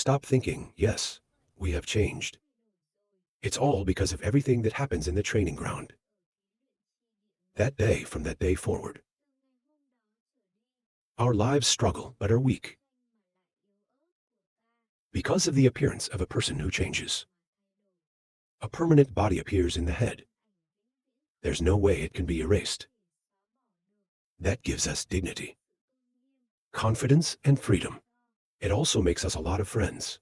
stop thinking, yes, we have changed. It's all because of everything that happens in the training ground. That day, from that day forward, our lives struggle but are weak because of the appearance of a person who changes. A permanent body appears in the head. There's no way it can be erased. That gives us dignity, confidence, and freedom. It also makes us a lot of friends.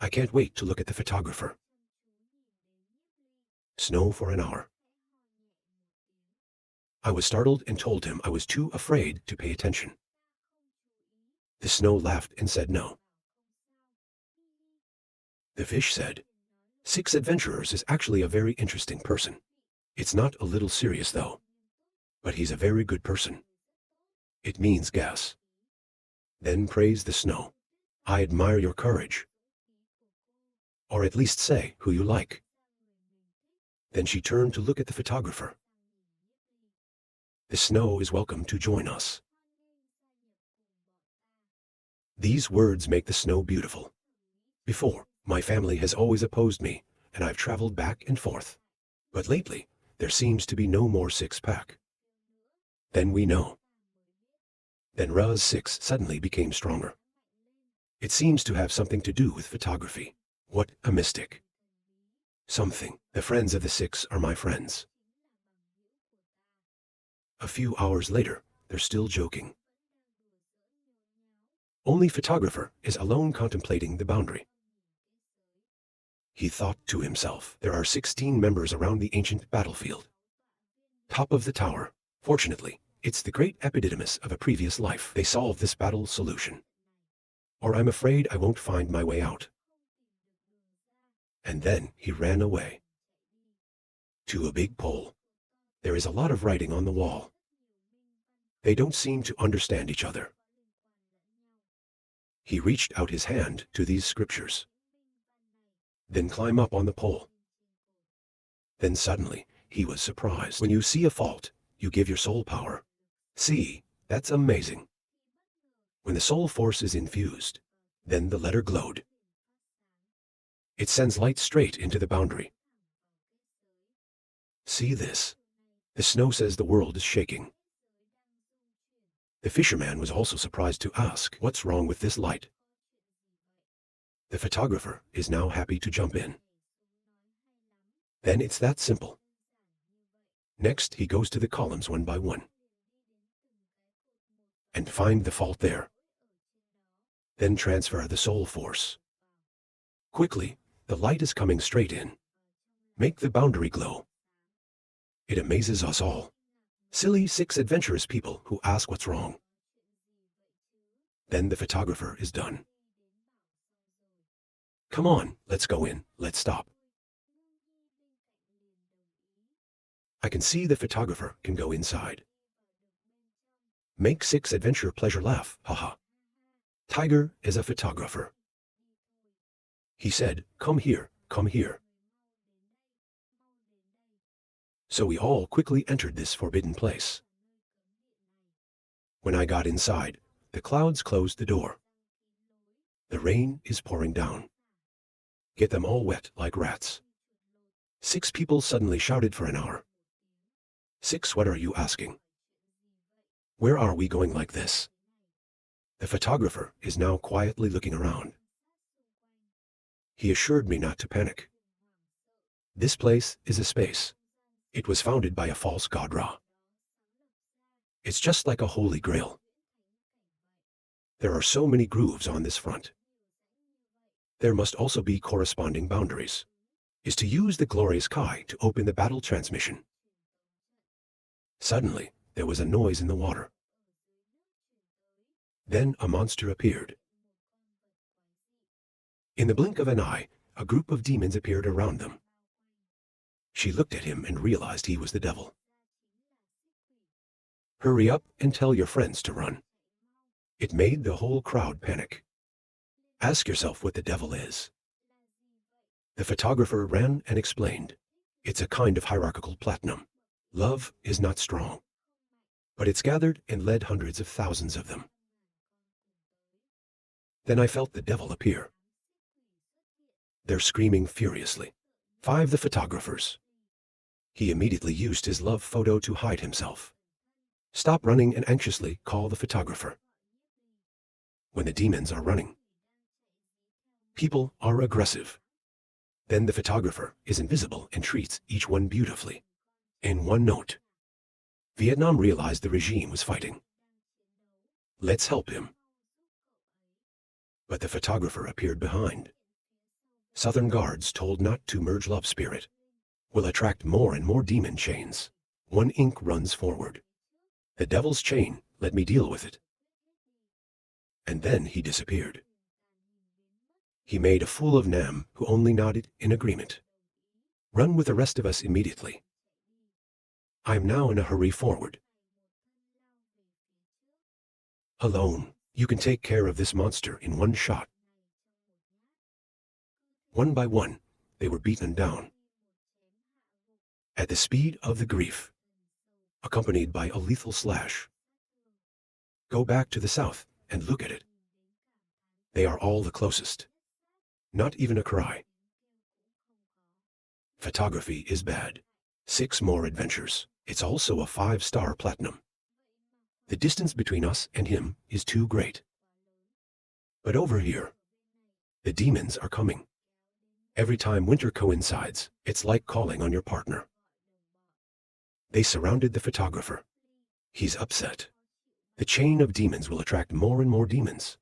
I can't wait to look at the photographer. Snow for an hour. I was startled and told him I was too afraid to pay attention. The snow laughed and said no. The fish said, 6 Adventurers is actually a very interesting person. It's not a little serious though. But he's a very good person. It means gas. Then praise the snow. I admire your courage. Or at least say who you like. Then she turned to look at the photographer. The snow is welcome to join us. These words make the snow beautiful. Before, my family has always opposed me, and I've traveled back and forth. But lately, there seems to be no more 6-pack. Then we know. Then Ra's 6 suddenly became stronger. It seems to have something to do with photography. What a mystic. Something. The friends of the 6 are my friends. A few hours later, they're still joking. Only photographer is alone contemplating the boundary. He thought to himself, there are 16 members around the ancient battlefield. Top of the tower. Fortunately, it's the great epididymis of a previous life. They solved this battle solution. Or I'm afraid I won't find my way out. And then he ran away. To a big pole. There is a lot of writing on the wall. They don't seem to understand each other. He reached out his hand to these scriptures. Then climb up on the pole. Then suddenly, he was surprised. When you see a fault, you give your soul power. See, that's amazing. When the soul force is infused, then the letter glowed. It sends light straight into the boundary. See this. The snow says the world is shaking. The fisherman was also surprised to ask, what's wrong with this light? The photographer is now happy to jump in. Then it's that simple. Next, he goes to the columns one by one and find the fault there. Then transfer the soul force. Quickly, the light is coming straight in. Make the boundary glow. It amazes us all. Silly 6 adventurous people who ask what's wrong. Then the photographer is done. Come on, let's go in, let's stop. I can see the photographer can go inside. Make 6 adventure pleasure laugh, haha. Tiger is a photographer. He said, come here, come here. So we all quickly entered this forbidden place. When I got inside, the clouds closed the door. The rain is pouring down. Get them all wet like rats. 6 people suddenly shouted for an hour. 6, what are you asking? Where are we going like this? The photographer is now quietly looking around. He assured me not to panic. This place is a space. It was founded by a false god Ra. It's just like a holy grail. There are so many grooves on this front. There must also be corresponding boundaries. Is to use the glorious Kai to open the battle transmission. Suddenly, there was a noise in the water. Then a monster appeared. In the blink of an eye, a group of demons appeared around them. She looked at him and realized he was the devil. Hurry up and tell your friends to run. It made the whole crowd panic. Ask yourself what the devil is. The photographer ran and explained. It's a kind of hierarchical platinum. Love is not strong, but it's gathered and led hundreds of thousands of them. Then I felt the devil appear. They're screaming furiously. 5 the photographers. He immediately used his love photo to hide himself. Stop running and anxiously call the photographer. When the demons are running, people are aggressive. Then the photographer is invisible and treats each one beautifully. In one note, Vietnam realized the regime was fighting. Let's help him. But the photographer appeared behind. Southern guards told not to merge love spirit. Will attract more and more demon chains. One ink runs forward. The devil's chain, let me deal with it. And then he disappeared. He made a fool of Nam, who only nodded in agreement. Run with the rest of us immediately. I am now in a hurry forward. Alone, you can take care of this monster in one shot. One by one, they were beaten down. At the speed of the grief, accompanied by a lethal slash. Go back to the south and look at it. They are all the closest. Not even a cry. Photography is bad. 6 more adventures. It's also a 5-star platinum. The distance between us and him is too great. But over here, the demons are coming. Every time winter coincides, it's like calling on your partner. They surrounded the photographer. He's upset. The chain of demons will attract more and more demons.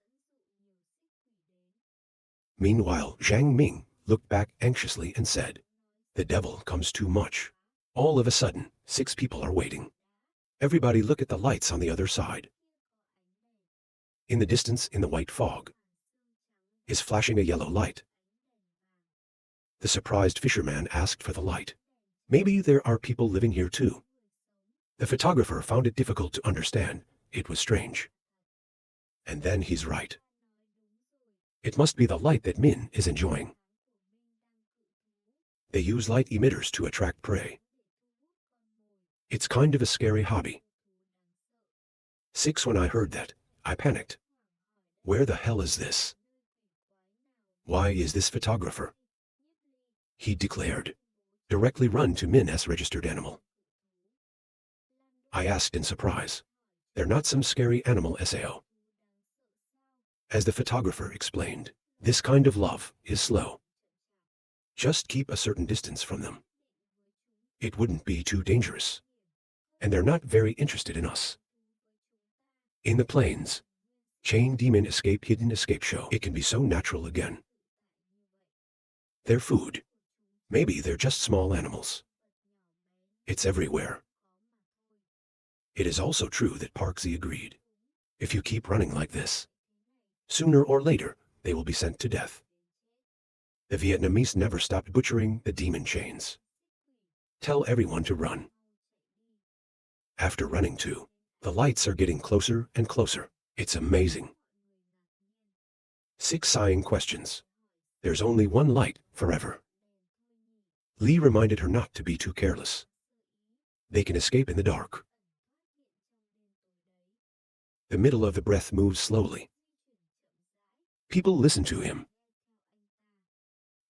Meanwhile, Zhang Ming looked back anxiously and said, the devil comes too much. All of a sudden, 6 people are waiting. Everybody look at the lights on the other side. In the distance, in the white fog, is flashing a yellow light. The surprised fisherman asked for the light. Maybe there are people living here too. The photographer found it difficult to understand. It was strange. And then he's right. It must be the light that Min is enjoying. They use light emitters to attract prey. It's kind of a scary hobby. 6 When I heard that, I panicked. Where the hell is this? Why is this photographer? He declared. Directly run to Min's registered animal. I asked in surprise. They're not some scary animal SAO. As the photographer explained, this kind of love is slow. Just keep a certain distance from them. It wouldn't be too dangerous. And they're not very interested in us. In the plains, chain demon escape hidden escape show. It can be so natural again. Their food. Maybe they're just small animals. It's everywhere. It is also true that Parksy agreed. If you keep running like this, sooner or later, they will be sent to death. The Vietnamese never stopped butchering the demon chains. Tell everyone to run. After running too, the lights are getting closer and closer. It's amazing. 6 sighing questions. There's only one light forever. Li reminded her not to be too careless. They can escape in the dark. The middle of the breath moves slowly. People listen to him.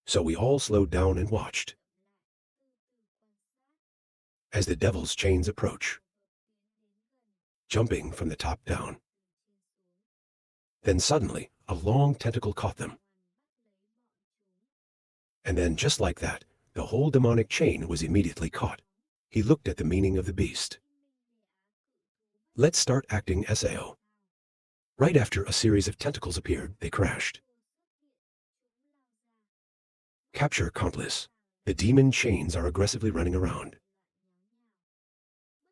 So we all slowed down and watched. As the devil's chains approach, jumping from the top down. Then suddenly, a long tentacle caught them. And then just like that, the whole demonic chain was immediately caught. He looked at the meaning of the beast. Let's start acting SAO. Right after a series of tentacles appeared, they crashed. Capture Countless. The demon chains are aggressively running around.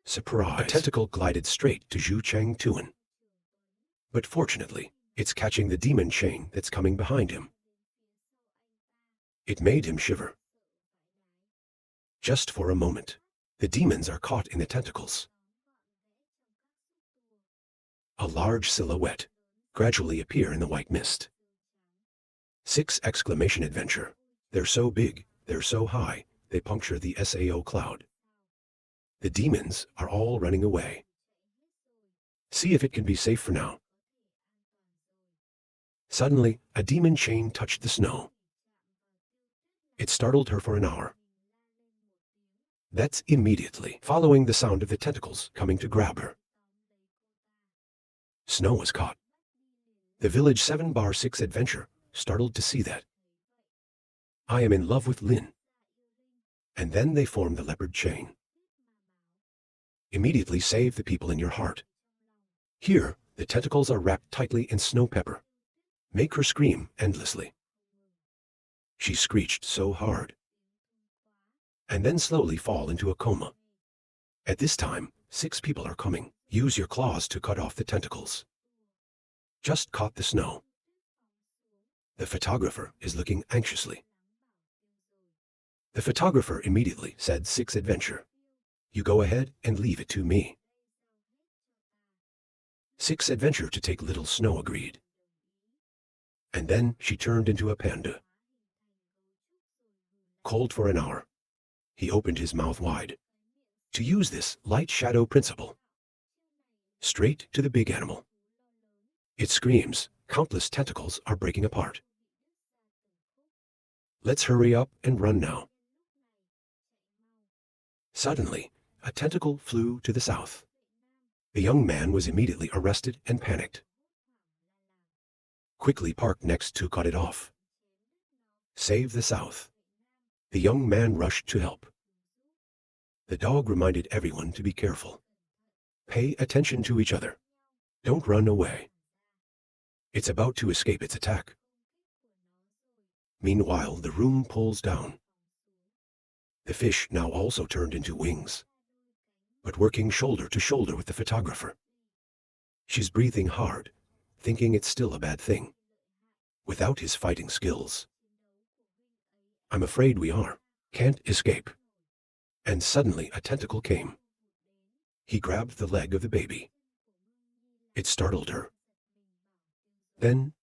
Surprise! A tentacle glided straight to Zhu Chang Tuan. But fortunately, it's catching the demon chain that's coming behind him. It made him shiver. Just for a moment, the demons are caught in the tentacles. A large silhouette gradually appear in the white mist. 6 exclamation adventure. They're so big, they're so high, they puncture the SAO cloud. The demons are all running away. See if it can be safe for now. Suddenly, a demon chain touched the snow. It startled her for an hour. That's immediately following the sound of the tentacles coming to grab her. Snow was caught. The Village 7/6 adventure, startled to see that. I am in love with Lin. And then they formed the leopard chain. Immediately save the people in your heart. Here, the tentacles are wrapped tightly in snow pepper. Make her scream endlessly. She screeched so hard. And then slowly fall into a coma. At this time, 6 people are coming. Use your claws to cut off the tentacles. Just caught the snow. The photographer is looking anxiously. The photographer immediately said 6 adventure. You go ahead and leave it to me. 6 adventure to take little snow agreed. And then she turned into a panda. Cold for an hour. He opened his mouth wide. To use this light shadow principle. Straight to the big animal. It screams, countless tentacles are breaking apart. Let's hurry up and run now. Suddenly, a tentacle flew to the south. The young man was immediately arrested and panicked. Quickly parked next to cut it off. Save the south. The young man rushed to help. The dog reminded everyone to be careful. Pay attention to each other. Don't run away. It's about to escape its attack. Meanwhile, the room pulls down. The fish now also turned into wings, but working shoulder to shoulder with the photographer. She's breathing hard, thinking it's still a bad thing. Without his fighting skills. I'm afraid we can't escape. And suddenly a tentacle came. He grabbed the leg of the baby. It startled her. Then,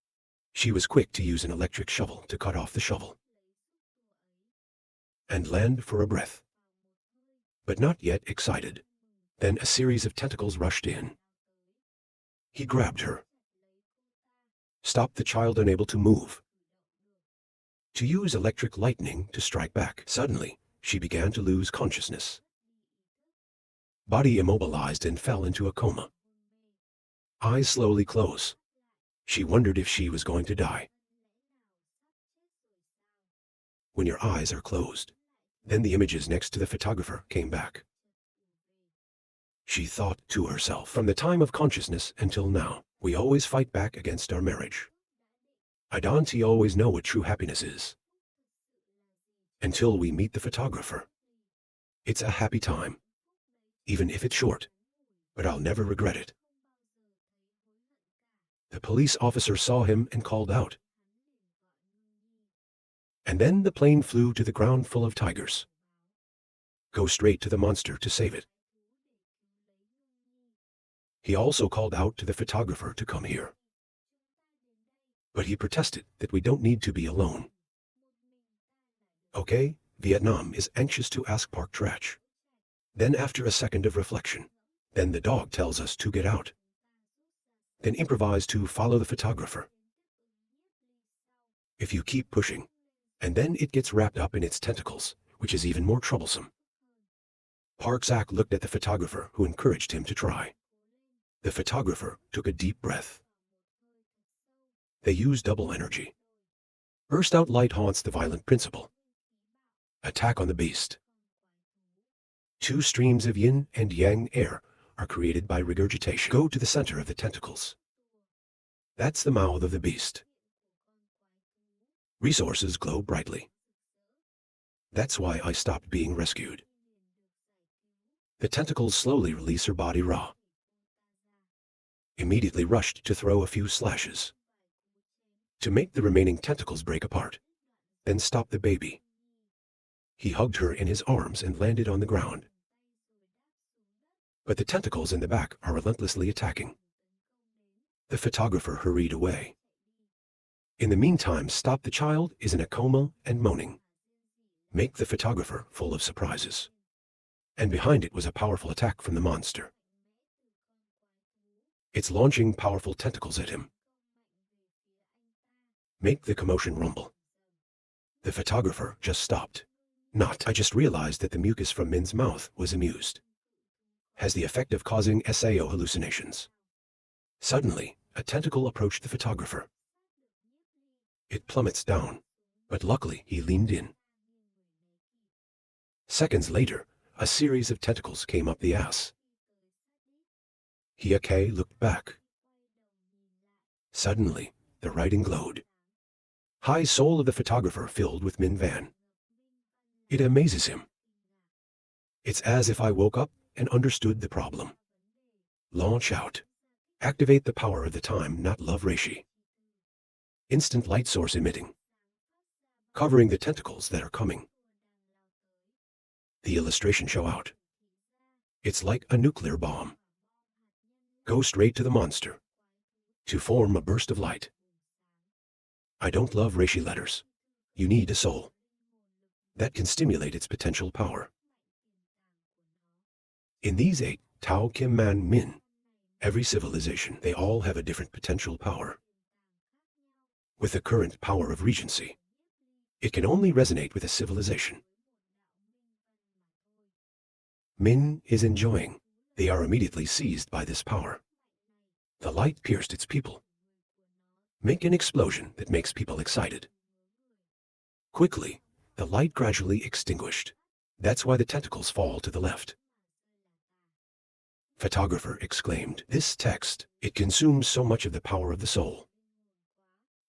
she was quick to use an electric shovel to cut off the shovel. And land for a breath. But not yet excited. Then a series of tentacles rushed in. He grabbed her. Stopped the child unable to move. To use electric lightning to strike back. Suddenly, she began to lose consciousness. Body immobilized and fell into a coma. Eyes slowly close. She wondered if she was going to die. When your eyes are closed, then the images next to the photographer came back. She thought to herself, from the time of consciousness until now, we always fight back against our marriage. I don't always know what true happiness is. Until we meet the photographer. It's a happy time. Even if it's short. But I'll never regret it. The police officer saw him and called out. And then the plane flew to the ground full of tigers. Go straight to the monster to save it. He also called out to the photographer to come here. But he protested that we don't need to be alone. Okay, Vietnam is anxious to ask Park Trach. Then after a second of reflection, then the dog tells us to get out. Then improvise to follow the photographer. If you keep pushing, and then it gets wrapped up in its tentacles, which is even more troublesome. Park Trach looked at the photographer who encouraged him to try. The photographer took a deep breath. They use double energy. Burst out light haunts the violent principle. Attack on the beast. 2 streams of yin and yang air are created by regurgitation. Go to the center of the tentacles. That's the mouth of the beast. Resources glow brightly. That's why I stopped being rescued. The tentacles slowly release her body raw. Immediately rushed to throw a few slashes. To make the remaining tentacles break apart. Then stop the baby. He hugged her in his arms and landed on the ground. But the tentacles in the back are relentlessly attacking. The photographer hurried away. In the meantime, Stop the Child is in a coma and moaning. Make the photographer full of surprises. And behind it was a powerful attack from the monster. It's launching powerful tentacles at him. Make the commotion rumble. The photographer just stopped. Not. I just realized that the mucus from Min's mouth was amused. Has the effect of causing SAO hallucinations. Suddenly, a tentacle approached the photographer. It plummets down, but luckily he leaned in. Seconds later, a series of tentacles came up the ass. Hiake looked back. Suddenly, the writing glowed. High soul of the photographer filled with Min Van. It amazes him. It's as if I woke up and understood the problem. Launch out. Activate the power of the time, not love reishi. Instant light source emitting. Covering the tentacles that are coming. The illustration show out. It's like a nuclear bomb. Go straight to the monster. To form a burst of light. I don't love reishi letters. You need a soul. That can stimulate its potential power. In these 8, Tao Kim Man Min, every civilization, they all have a different potential power. With the current power of regency, it can only resonate with a civilization. Min is enjoying. They are immediately seized by this power. The light pierced its people. Make an explosion that makes people excited. Quickly, the light gradually extinguished. That's why the tentacles fall to the left. Photographer exclaimed, "This text, it consumes so much of the power of the soul.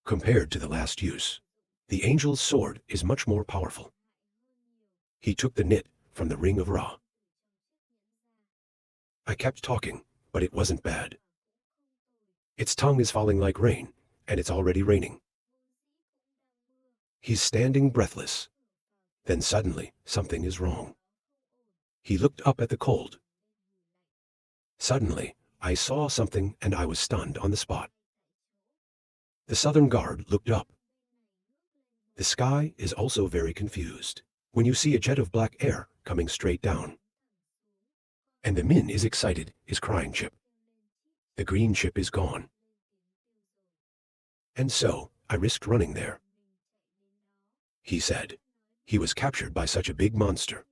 Compared to the last use, the angel's sword is much more powerful." He took the knit from the ring of Ra. I kept talking, but it wasn't bad. Its tongue is falling like rain, and it's already raining. He's standing breathless. Then suddenly, something is wrong. He looked up at the cold. Suddenly, I saw something and I was stunned on the spot. The southern guard looked up. The sky is also very confused when you see a jet of black air coming straight down. And the Min is excited, is crying chip. The green chip is gone. And so, I risked running there. He said. He was captured by such a big monster.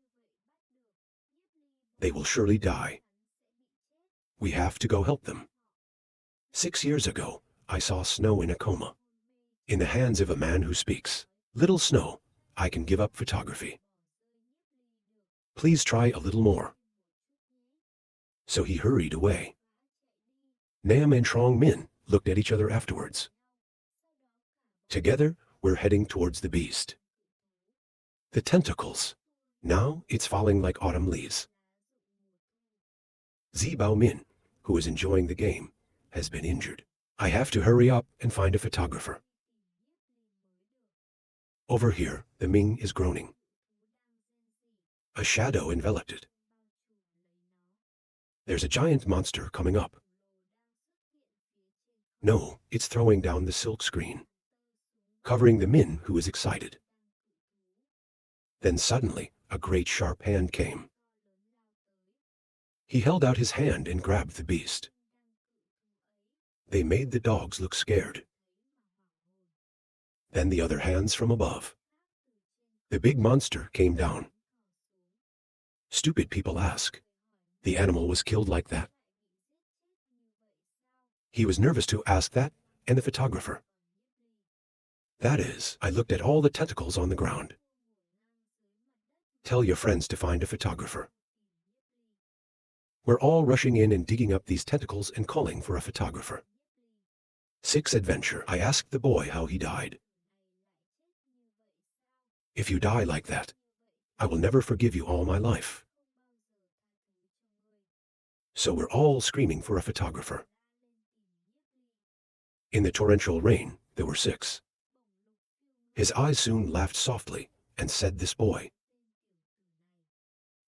They will surely die. We have to go help them. 6 years ago, I saw Snow in a coma. In the hands of a man who speaks. Little Snow, I can give up photography. Please try a little more. So he hurried away. Nam and Trong Min looked at each other afterwards. Together, we're heading towards the beast. The tentacles. Now it's falling like autumn leaves. Zibao Min, who is enjoying the game, has been injured. I have to hurry up and find a photographer. Over here, the Ming is groaning. A shadow enveloped it. There's a giant monster coming up. No, it's throwing down the silk screen, covering the Min who is excited. Then suddenly, a great sharp hand came. He held out his hand and grabbed the beast. They made the dogs look scared. Then the other hands from above. The big monster came down. Stupid people ask. The animal was killed like that. He was nervous to ask that, and the photographer. That is, I looked at all the tentacles on the ground. Tell your friends to find a photographer. We're all rushing in and digging up these tentacles and calling for a photographer. 6 adventure. I asked the boy how he died. If you die like that, I will never forgive you all my life. So we're all screaming for a photographer. In the torrential rain, there were 6. His eyes soon laughed softly and said, "This boy."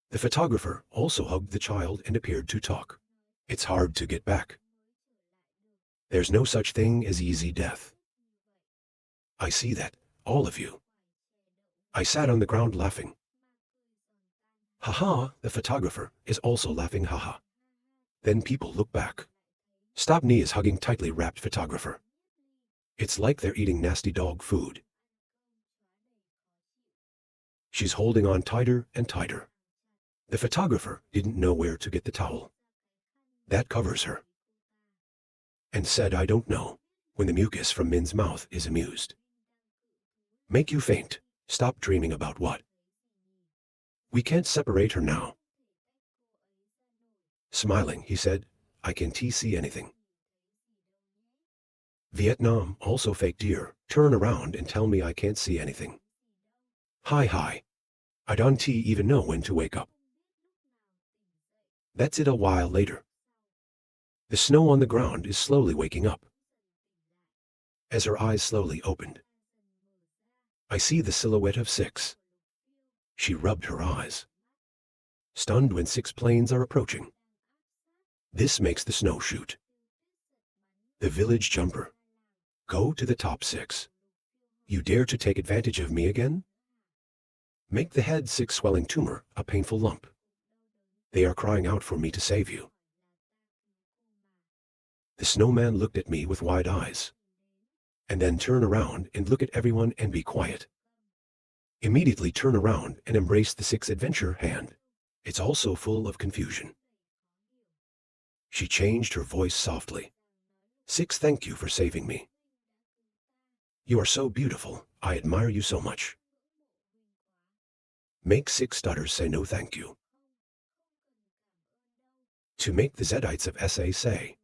The photographer also hugged the child and appeared to talk. It's hard to get back. There's no such thing as easy death. I see that, all of you. I sat on the ground laughing. Haha, the photographer is also laughing haha. Then people look back. Stop Nie is hugging tightly wrapped photographer. It's like they're eating nasty dog food. She's holding on tighter and tighter. The photographer didn't know where to get the towel. That covers her. And said, I don't know, when the mucus from Min's mouth is amused. Make you faint. Stop dreaming about what? We can't separate her now. Smiling, he said, I can't see anything. Vietnam, also fake dear, turn around and tell me I can't see anything. Hi. I don't even know when to wake up. That's it. A while later. The snow on the ground is slowly waking up. As her eyes slowly opened, I see the silhouette of Six. She rubbed her eyes, stunned when 6 planes are approaching. This makes the snow shoot. The village jumper. Go to the top 6. You dare to take advantage of me again? Make the head 6 swelling tumor a painful lump. They are crying out for me to save you. The snowman looked at me with wide eyes, and then turn around and look at everyone and be quiet. Immediately turn around and embrace the 6 adventure hand. It's also full of confusion. She changed her voice softly. 6, thank you for saving me. You are so beautiful. I admire you so much. Make 6 stutters say no thank you. To make the Zedites of SA say.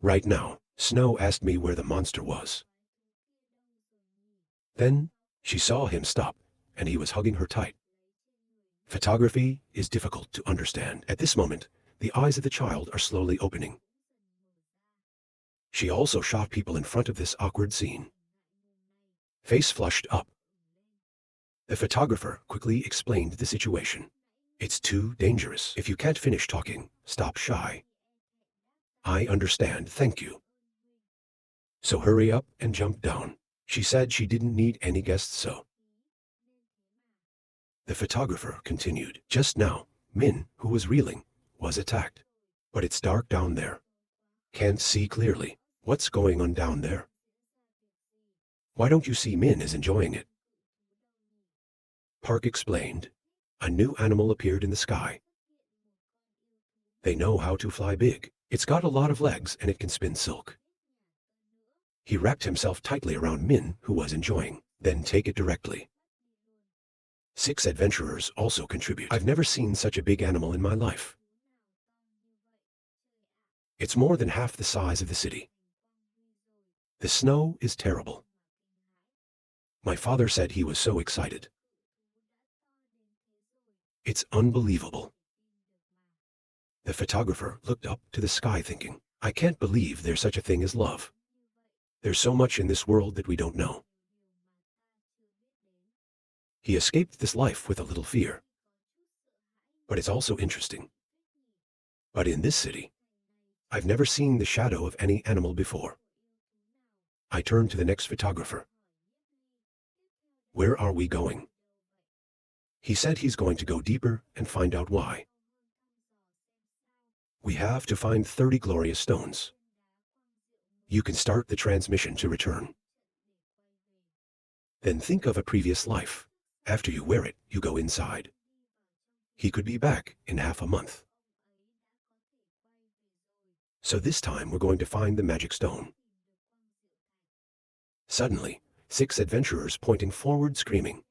Right now, Snow asked me where the monster was. Then, she saw him stop, and he was hugging her tight. Photography is difficult to understand. At this moment, the eyes of the child are slowly opening. She also shot people in front of this awkward scene. Face flushed up. The photographer quickly explained the situation. It's too dangerous. If you can't finish talking, stop shy. I understand, thank you. So hurry up and jump down. She said she didn't need any guests, so. The photographer continued. Just now, Min, who was reeling, was attacked. But it's dark down there. Can't see clearly. What's going on down there? Why don't you see Min is enjoying it? Park explained. A new animal appeared in the sky. They know how to fly big. It's got a lot of legs and it can spin silk. He wrapped himself tightly around Min, who was enjoying. Then take it directly. 6 adventurers also contribute. I've never seen such a big animal in my life. It's more than half the size of the city. The snow is terrible. My father said he was so excited. It's unbelievable. The photographer looked up to the sky thinking, I can't believe there's such a thing as love. There's so much in this world that we don't know. He escaped this life with a little fear. But it's also interesting. But in this city, I've never seen the shadow of any animal before. I turned to the next photographer. Where are we going? He said he's going to go deeper and find out why. We have to find 30 glorious stones. You can start the transmission to return. Then think of a previous life. After you wear it, you go inside. He could be back in half a month. So this time we're going to find the magic stone. Suddenly, 6 adventurers pointing forward screaming,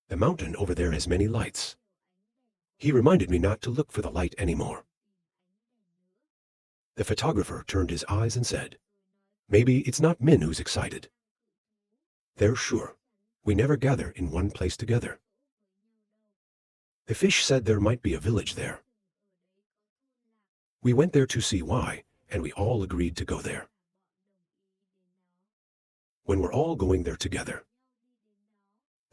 the mountain over there has many lights. He reminded me not to look for the light anymore. The photographer turned his eyes and said, maybe it's not Min who's excited. They're sure. We never gather in one place together. The fish said there might be a village there. We went there to see why, and we all agreed to go there. When we're all going there together,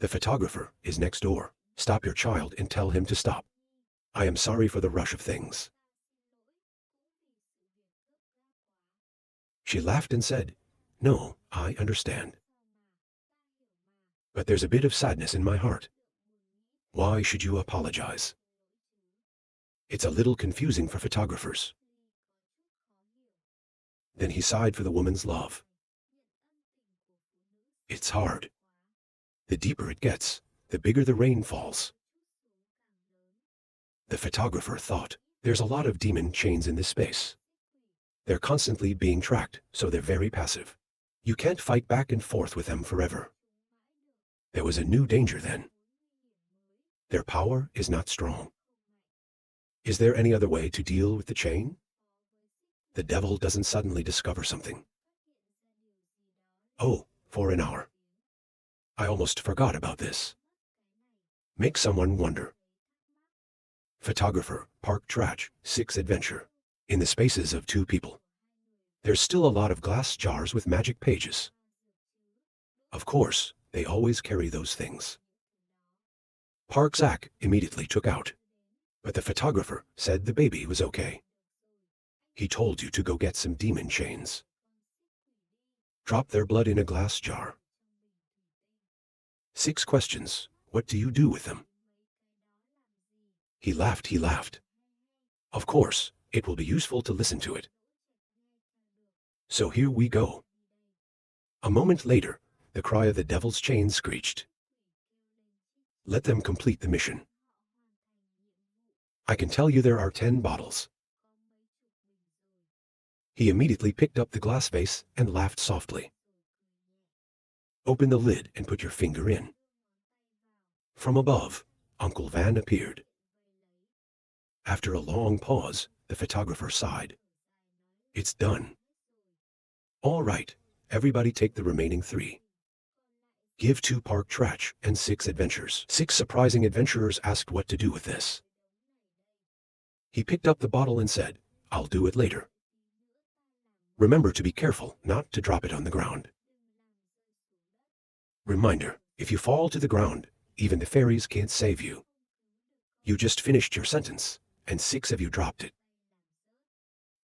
the photographer is next door. Stop your child and tell him to stop. I am sorry for the rush of things. She laughed and said, no, I understand. But there's a bit of sadness in my heart. Why should you apologize? It's a little confusing for photographers. Then he sighed for the woman's love. It's hard. The deeper it gets, the bigger the rain falls. The photographer thought, there's a lot of demon chains in this space. They're constantly being tracked, so they're very passive. You can't fight back and forth with them forever. There was a new danger then. Their power is not strong. Is there any other way to deal with the chain? The devil doesn't suddenly discover something. Oh, for an hour. I almost forgot about this. Make someone wonder. Photographer, park trash, 6 adventure. In the spaces of 2 people. There's still a lot of glass jars with magic pages. Of course, they always carry those things. Park Zach immediately took out. But the photographer said the baby was okay. He told you to go get some demon chains. Drop their blood in a glass jar. 6 questions. What do you do with them? He laughed. Of course, it will be useful to listen to it. So here we go. A moment later, the cry of the devil's chain screeched. Let them complete the mission. I can tell you there are 10 bottles. He immediately picked up the glass vase and laughed softly. Open the lid and put your finger in. From above, Uncle Van appeared. After a long pause, the photographer sighed. It's done. All right, everybody take the remaining 3. Give 2 park trash and 6 adventures. 6 surprising adventurers asked what to do with this. He picked up the bottle and said, I'll do it later. Remember to be careful not to drop it on the ground. Reminder, if you fall to the ground, even the fairies can't save you. You just finished your sentence, and 6 of you dropped it.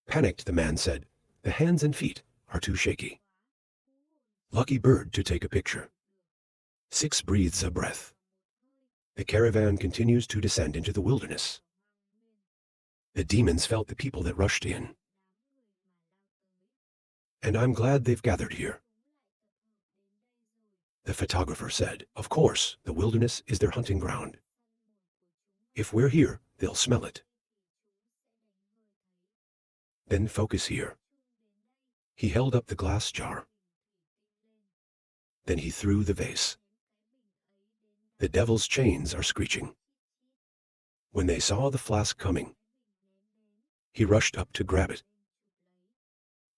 Panicked, the man said, the hands and feet are too shaky. Lucky bird to take a picture. 6 breathes a breath. The caravan continues to descend into the wilderness. The demons felt the people that rushed in. And I'm glad they've gathered here. The photographer said, of course, the wilderness is their hunting ground. If we're here, they'll smell it. Then focus here. He held up the glass jar. Then he threw the vase. The devil's chains are screeching. When they saw the flask coming, he rushed up to grab it.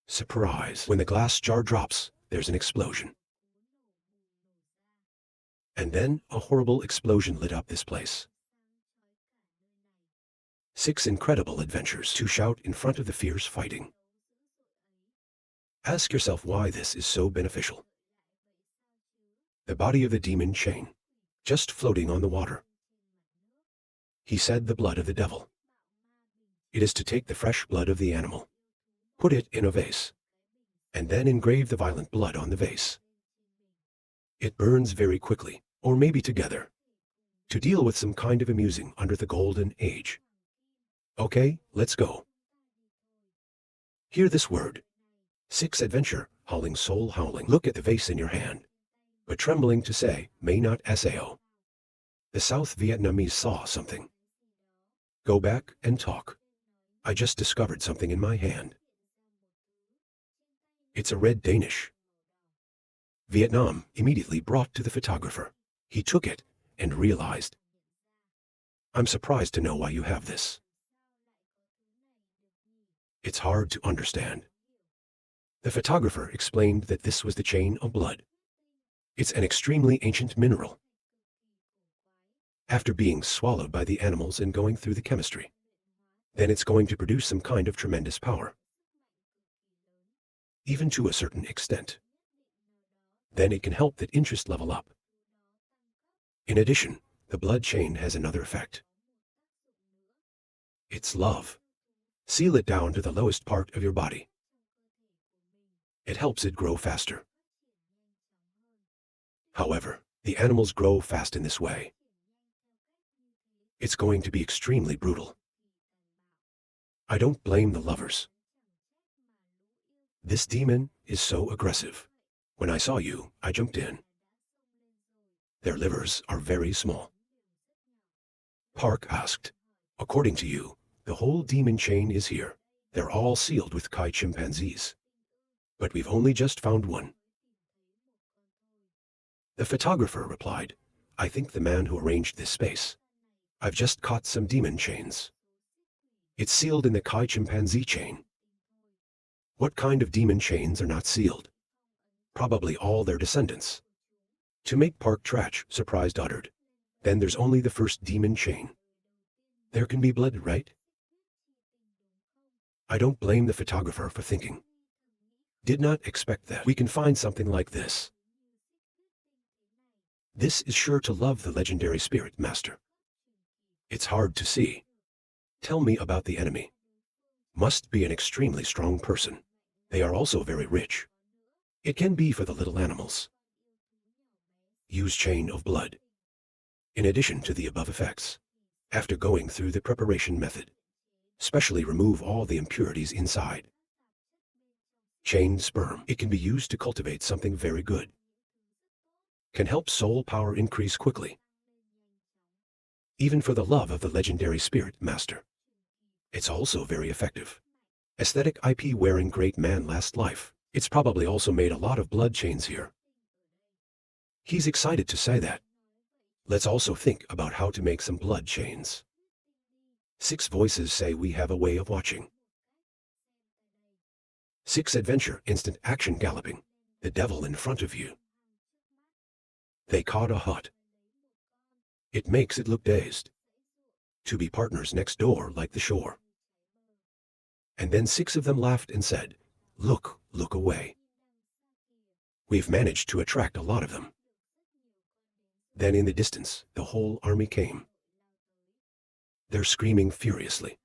Surprise! When the glass jar drops, there's an explosion. And then a horrible explosion lit up this place. 6 incredible adventures to shout in front of the fierce fighting. Ask yourself why this is so beneficial. The body of the demon chain, just floating on the water. He said the blood of the devil. It is to take the fresh blood of the animal, put it in a vase, and then engrave the violent blood on the vase. It burns very quickly, or maybe together, to deal with some kind of amusing under the golden age. Okay, let's go. Hear this word. 6 adventure, howling soul howling. Look at the vase in your hand, but trembling to say, may not sao. The South Vietnamese saw something. Go back and talk. I just discovered something in my hand. It's a red Danish. Vietnam immediately brought to the photographer. He took it and realized. I'm surprised to know why you have this. It's hard to understand. The photographer explained that this was the chain of blood. It's an extremely ancient mineral. After being swallowed by the animals and going through the chemistry, then it's going to produce some kind of tremendous power. Even to a certain extent. Then it can help that interest level up. In addition, the blood chain has another effect. It's love. Seal it down to the lowest part of your body. It helps it grow faster. However, the animals grow fast in this way. It's going to be extremely brutal. I don't blame the lovers. This demon is so aggressive. When I saw you, I jumped in. Their livers are very small. Park asked, according to you, the whole demon chain is here. They're all sealed with Kai chimpanzees. But we've only just found one. The photographer replied, I think the man who arranged this space. I've just caught some demon chains. It's sealed in the Kai chimpanzee chain. What kind of demon chains are not sealed? Probably all their descendants. To make Park Trach surprised uttered, then there's only the first demon chain. There can be blood, right? I don't blame the photographer for thinking. Did not expect that we can find something like this. This is sure to love the legendary spirit master. It's hard to see. Tell me about the enemy. Must be an extremely strong person. They are also very rich. It can be for the little animals. Use chain of blood. In addition to the above effects, after going through the preparation method, specially remove all the impurities inside. Chained sperm. It can be used to cultivate something very good. Can help soul power increase quickly. Even for the love of the legendary spirit master. It's also very effective. Aesthetic IP wearing great man last life. It's probably also made a lot of blood chains here. He's excited to say that. Let's also think about how to make some blood chains. 6 voices say we have a way of watching. 6 adventure, instant action galloping. The devil in front of you. They caught a hut. It makes it look dazed. To be partners next door like the shore. And then 6 of them laughed and said, look, look away. We've managed to attract a lot of them. Then in the distance, the whole army came. They're screaming furiously.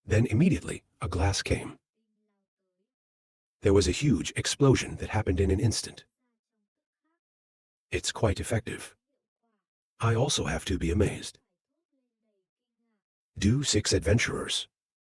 Then immediately, a glass came. There was a huge explosion that happened in an instant. It's quite effective. I also have to be amazed. Do 6 adventurers.